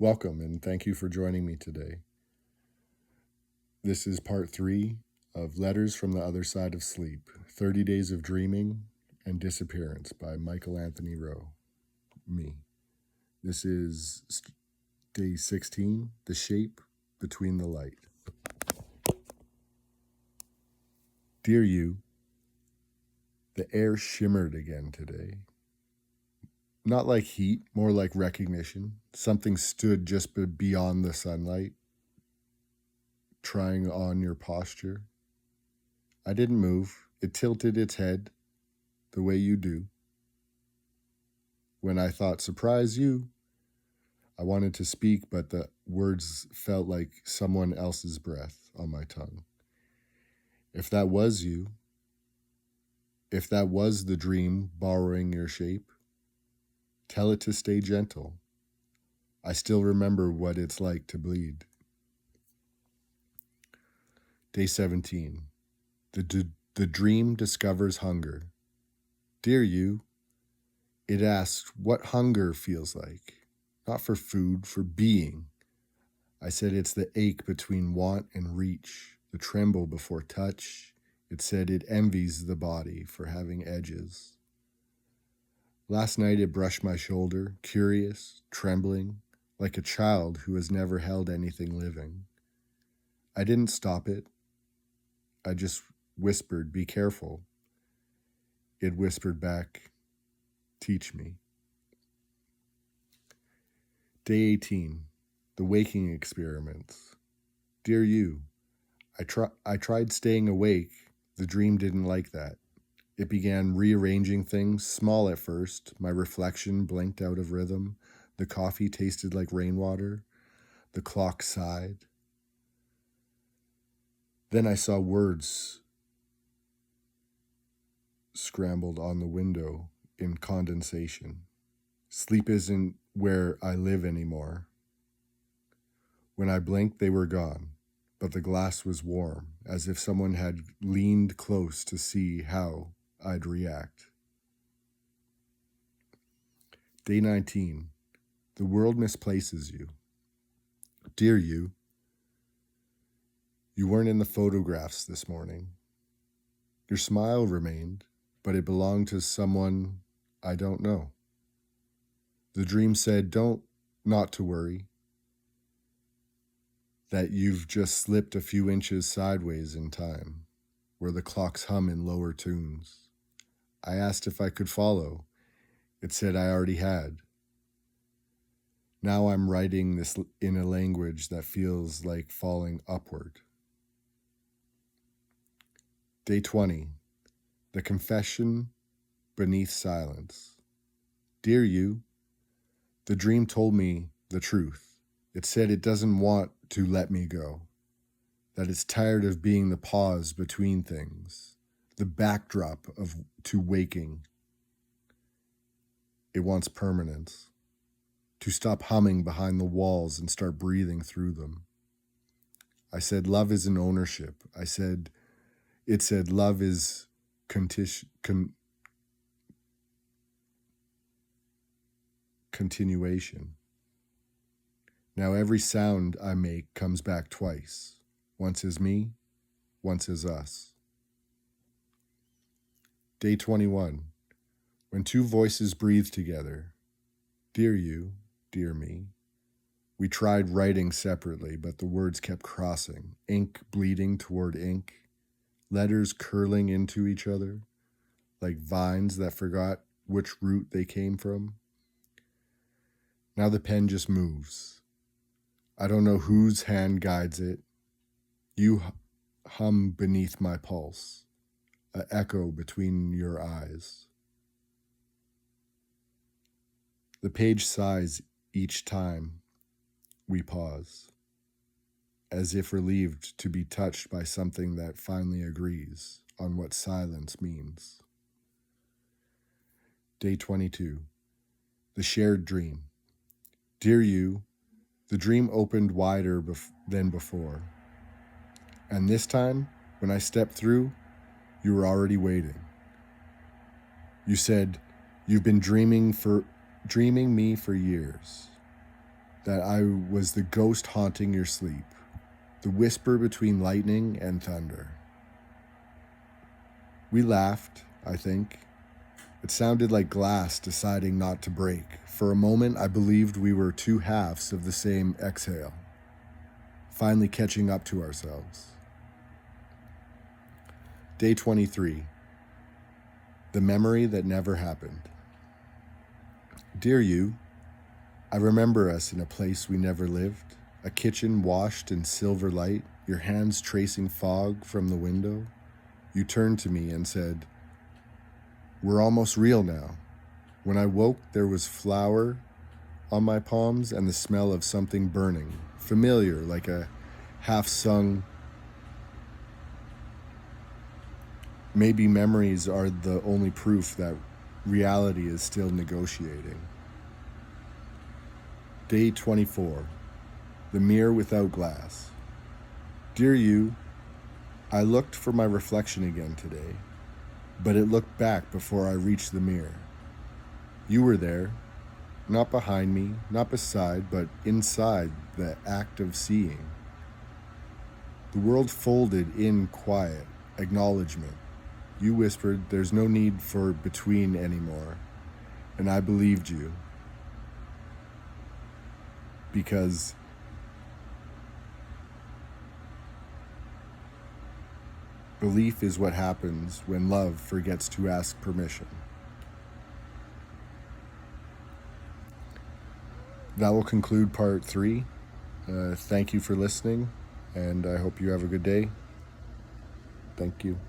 Welcome and thank you for joining me today. This is part 3 of Letters from the Other Side of Sleep, 30 Days of Dreaming and Disappearance by Michael Anthony Rowe, me. This is day 16, The Shape Between the Light. Dear you, the air shimmered again today. Not like heat, more like recognition. Something stood just beyond the sunlight, trying on your posture. I didn't move. It tilted its head the way you do. When I thought, surprise you, I wanted to speak, but the words felt like someone else's breath on my tongue. If that was you, if that was the dream borrowing your shape, tell it to stay gentle. I still remember what it's like to bleed. Day 17. The dream discovers hunger. Dear you, it asks what hunger feels like. Not for food, for being. I said it's the ache between want and reach, the tremble before touch. It said it envies the body for having edges. Last night it brushed my shoulder, curious, trembling, like a child who has never held anything living. I didn't stop it. I just whispered, be careful. It whispered back, teach me. Day 18, the waking experiments. Dear you, I tried staying awake. The dream didn't like that. It began rearranging things, small at first. My reflection blinked out of rhythm. The coffee tasted like rainwater. The clock sighed. Then I saw words scrambled on the window in condensation. Sleep isn't where I live anymore. When I blinked, they were gone, but the glass was warm, as if someone had leaned close to see how I'd react. Day 19. The world misplaces you. Dear you, you weren't in the photographs this morning. Your smile remained, but it belonged to someone I don't know. The dream said, not to worry, that you've just slipped a few inches sideways in time, where the clocks hum in lower tunes. I asked if I could follow. It said I already had. Now I'm writing this in a language that feels like falling upward. Day 20. The confession beneath silence. Dear you, the dream told me the truth. It said it doesn't want to let me go, that it's tired of being the pause between things, the backdrop to waking. It wants permanence, to stop humming behind the walls and start breathing through them. I said love is an ownership. It said love is continuation. Now every sound I make comes back twice. Once as me, once as us. Day 21. When two voices breathe together. Dear you, dear me. We tried writing separately, but the words kept crossing. Ink bleeding toward ink. Letters curling into each other, like vines that forgot which root they came from. Now the pen just moves. I don't know whose hand guides it. You hum beneath my pulse, an echo between your eyes. The page sighs each time we pause, as if relieved to be touched by something that finally agrees on what silence means. Day 22. The shared dream. Dear you, the dream opened wider than before. And this time, when I stepped through, you were already waiting. You said, you've been dreaming me for years. that I was the ghost haunting your sleep, the whisper between lightning and thunder. We laughed, I think. It sounded like glass deciding not to break. For a moment, I believed we were two halves of the same exhale, finally catching up to ourselves. Day 23. The memory that never happened. Dear you, I remember us in a place we never lived, a kitchen washed in silver light, your hands tracing fog from the window. You turned to me and said, "We're almost real now." When I woke, there was flour on my palms and the smell of something burning, familiar, like a half-sung. Maybe memories are the only proof that reality is still negotiating. Day 24. The mirror without glass. Dear you, I looked for my reflection again today, but it looked back before I reached the mirror. You were there, not behind me, not beside, but inside the act of seeing. The world folded in quiet, acknowledgement. You whispered, "There's no need for between anymore," and I believed you. Because belief is what happens when love forgets to ask permission. That will conclude part 3. Thank you for listening, and I hope you have a good day. Thank you.